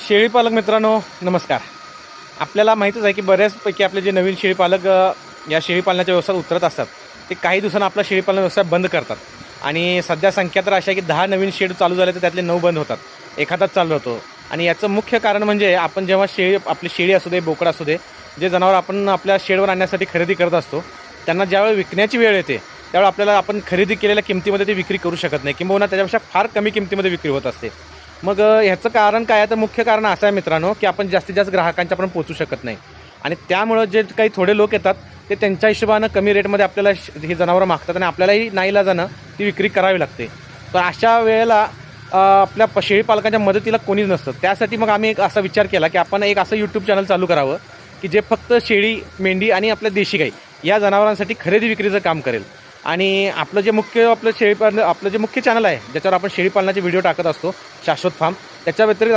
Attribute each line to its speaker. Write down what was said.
Speaker 1: शेळीपालक मित्रांनो नमस्कार. आपल्याला माहीतच आहे की बऱ्याचपैकी आपले जे नवीन शेळीपालक या शेळीपालनाच्या व्यवसायात उतरत असतात ते काही दिवसांना आपला शेळीपालन व्यवसाय बंद करतात. आणि सध्या संख्या तर अशा आहे की 10 नवीन शेड चालू झाले तर त्यातले 9 बंद होतात, एखादाच चालू होतो. आणि याचं मुख्य कारण म्हणजे आपण जेव्हा आपली शेळी असू दे, बोकड असू दे, जे जनावर आपण आपल्या शेडवर आणण्यासाठी खरेदी करत असतो, त्यांना ज्यावेळी विकण्याची वेळ येते त्यावेळी आपल्याला आपण खरेदी केलेल्या किमतीमध्ये ती विक्री करू शकत नाही, किंबहुना त्याच्यापेक्षा फार कमी किमतीमध्ये विक्री होत असते. मग ह्याचं कारण काय आहे? तर मुख्य कारण असं आहे मित्रांनो की आपण जास्तीत जास्त ग्राहकांच्यापर्यंत पोहोचू शकत नाही. आणि त्यामुळं जे काही थोडे लोक येतात ते त्यांच्या हिशोबानं कमी रेटमध्ये आपल्याला ही जनावरं मागतात आणि आपल्यालाही नाईलाजानं ती विक्री करावी लागते. तर अशा वेळेला आपल्या शेळीपालकांच्या मदतीला कोणीच नसतं. त्यासाठी मग आम्ही एक असा विचार केला की आपण एक असं यूट्यूब चॅनल चालू करावं की जे फक्त शेळी, मेंढी आणि आपल्या देशी गाई या जनावरांसाठी खरेदी विक्रीचं काम करेल. आणि आपलं जे मुख्य चॅनल आहे ज्याच्यावर आपण शेळीपालनाचे व्हिडिओ टाकत असतो, शाश्वत फार्म, त्याच्या व्यतिरिक्त